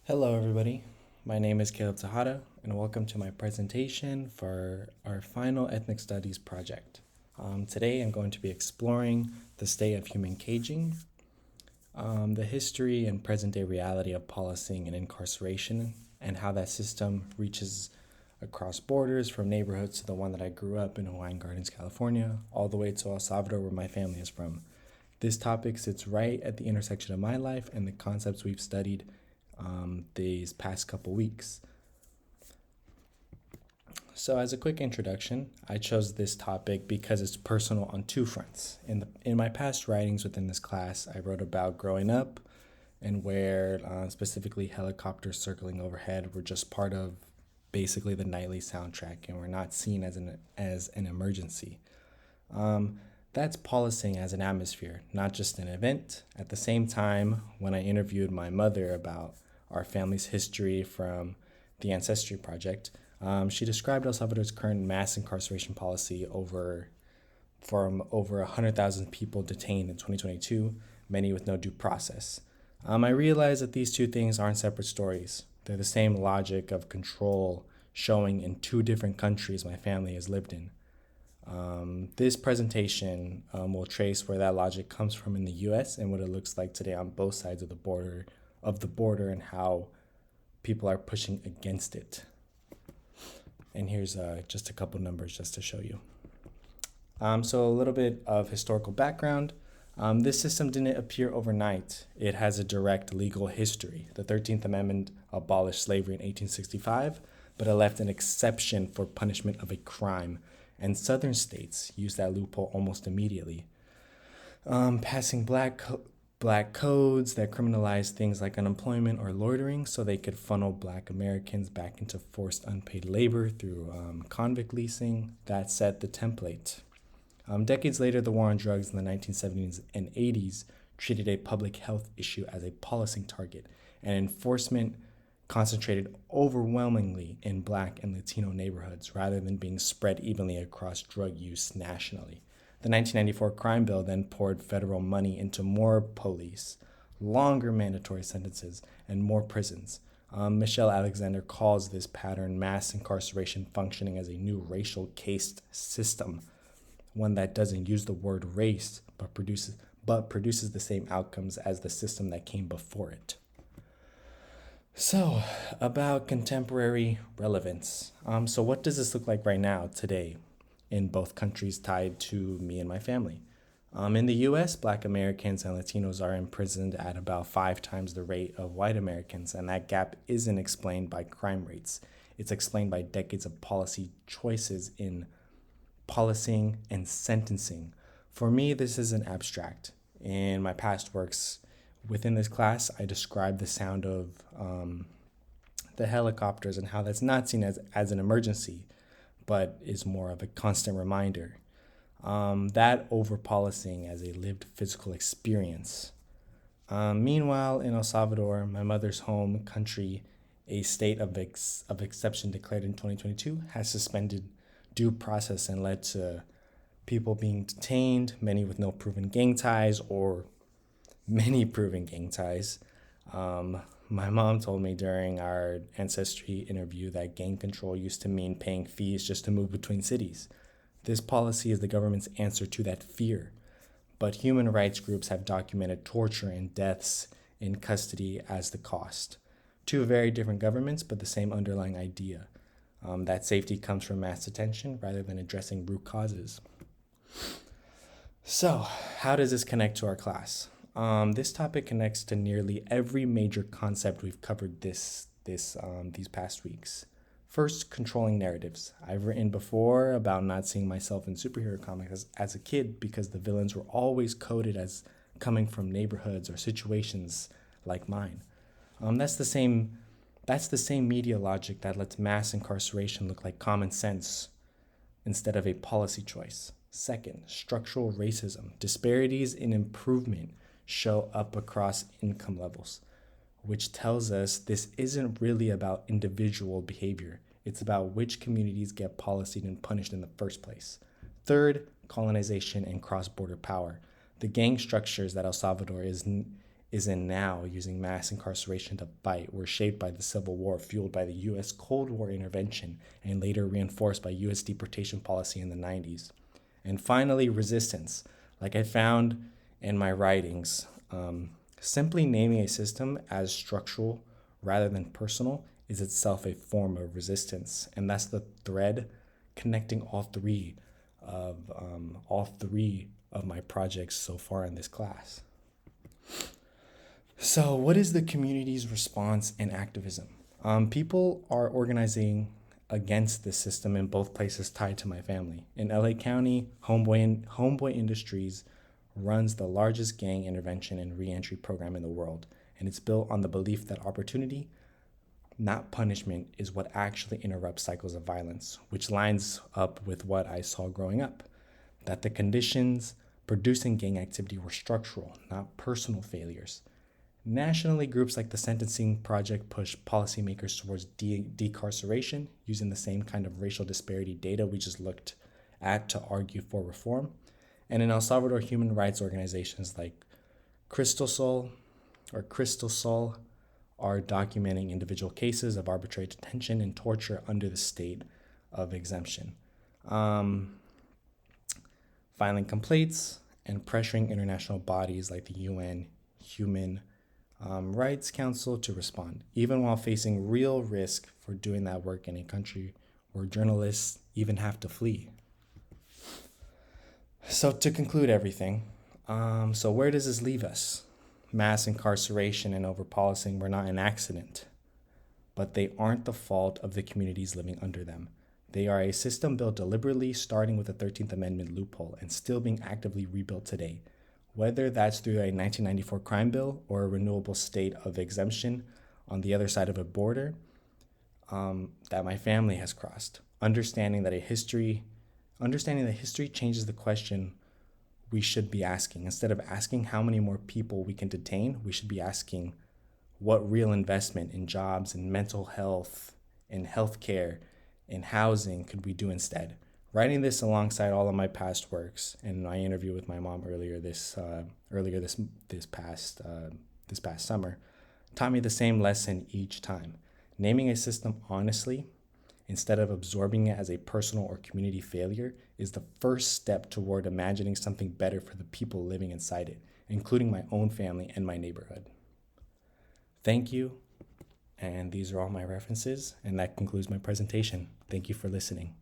Hello, everybody. My name is Tejada, and welcome to my presentation for our final ethnic studies project. Today, I'm going to be exploring the state of human caging, the history and present day reality of policing and incarceration, and how that system reaches across borders from neighborhoods to the one that I grew up in Hawaiian Gardens, California, all the way to El Salvador, where my family is from. This topic sits right at the intersection of my life and the concepts we've studied these past couple weeks. So, as a quick introduction, I chose this topic because it's personal on two fronts. In my past writings within this class, I wrote about growing up and where specifically helicopters circling overhead were just part of basically the nightly soundtrack and were not seen as an emergency. That's policing as an atmosphere, not just an event. At the same time, when I interviewed my mother about our family's history from the Ancestry Project, she described El Salvador's current mass incarceration policy from over 100,000 people detained in 2022, many with no due process. I realized that these two things aren't separate stories. They're the same logic of control showing in two different countries my family has lived in. This presentation will trace where that logic comes from in the U.S. and what it looks like today on both sides of the border, and how people are pushing against it. And here's just a couple numbers just to show you. So a little bit of historical background. This system didn't appear overnight. It has a direct legal history. The 13th Amendment abolished slavery in 1865, but it left an exception for punishment of a crime, and southern states used that loophole almost immediately, passing black codes that criminalized things like unemployment or loitering so they could funnel Black Americans back into forced unpaid labor through convict leasing. That set the template. Decades later, the war on drugs in the 1970s and 80s treated a public health issue as a policing target, and enforcement concentrated overwhelmingly in Black and Latino neighborhoods rather than being spread evenly across drug use nationally. The 1994 crime bill then poured federal money into more police, longer mandatory sentences, and more prisons. Michelle Alexander calls this pattern mass incarceration functioning as a new racial caste system, one that doesn't use the word race but produces the same outcomes as the system that came before it. So, about contemporary relevance. So what does this look like right now, today, in both countries tied to me and my family? In the US, Black Americans and Latinos are imprisoned at about 5 times the rate of white Americans, and that gap isn't explained by crime rates. It's explained by decades of policy choices in policing and sentencing. For me, this isn't abstract. In my past works within this class, I described the sound of the helicopters and how that's not seen as an emergency, but is more of a constant reminder. That over policing as a lived physical experience. Meanwhile, in El Salvador, my mother's home country, a state of exception declared in 2022 has suspended due process and led to people being detained, many with no proven gang ties or many proven gang ties. My mom told me during our ancestry interview that gang control used to mean paying fees just to move between cities. This policy is the government's answer to that fear. But human rights groups have documented torture and deaths in custody as the cost. Two very different governments, but the same underlying idea. That safety comes from mass detention rather than addressing root causes. So, how does this connect to our class? This topic connects to nearly every major concept we've covered these past weeks. First, controlling narratives. I've written before about not seeing myself in superhero comics as a kid because the villains were always coded as coming from neighborhoods or situations like mine. That's the same media logic that lets mass incarceration look like common sense instead of a policy choice. Second, structural racism. Disparities in improvement show up across income levels, which tells us this isn't really about individual behavior. It's about which communities get policed and punished in the first place. Third, colonization and cross-border power. The gang structures that El Salvador isn't now using mass incarceration to fight were shaped by the Civil War, fueled by the U.S. Cold War intervention, and later reinforced by U.S. deportation policy in the 90s. And finally, resistance. Like I found in my writings, simply naming a system as structural rather than personal is itself a form of resistance. And that's the thread connecting all three of my projects so far in this class. So, what is the community's response and activism? People are organizing against this system in both places tied to my family. In LA County, Homeboy Industries runs the largest gang intervention and reentry program in the world, and it's built on the belief that opportunity, not punishment, is what actually interrupts cycles of violence, which lines up with what I saw growing up, that the conditions producing gang activity were structural, not personal failures. Nationally, groups like the Sentencing Project push policymakers towards decarceration using the same kind of racial disparity data we just looked at to argue for reform. And in El Salvador, human rights organizations like Crystal Sol are documenting individual cases of arbitrary detention and torture under the state of exemption, filing complaints and pressuring international bodies like the UN Human Rights Council to respond, even while facing real risk for doing that work in a country where journalists even have to flee. So to conclude everything, so where does this leave us? Mass incarceration and overpolicing were not an accident, but they aren't the fault of the communities living under them. They are a system built deliberately, starting with the 13th Amendment loophole and still being actively rebuilt today. Whether that's through a 1994 crime bill or a renewable state of exemption on the other side of a border that my family has crossed. Understanding that history changes the question we should be asking. Instead of asking how many more people we can detain, we should be asking what real investment in jobs, in mental health, in healthcare, in housing could we do instead. Writing this alongside all of my past works and my interview with my mom earlier this past summer taught me the same lesson each time. Naming a system honestly, instead of absorbing it as a personal or community failure, is the first step toward imagining something better for the people living inside it, including my own family and my neighborhood. Thank you, and these are all my references, and that concludes my presentation. Thank you for listening.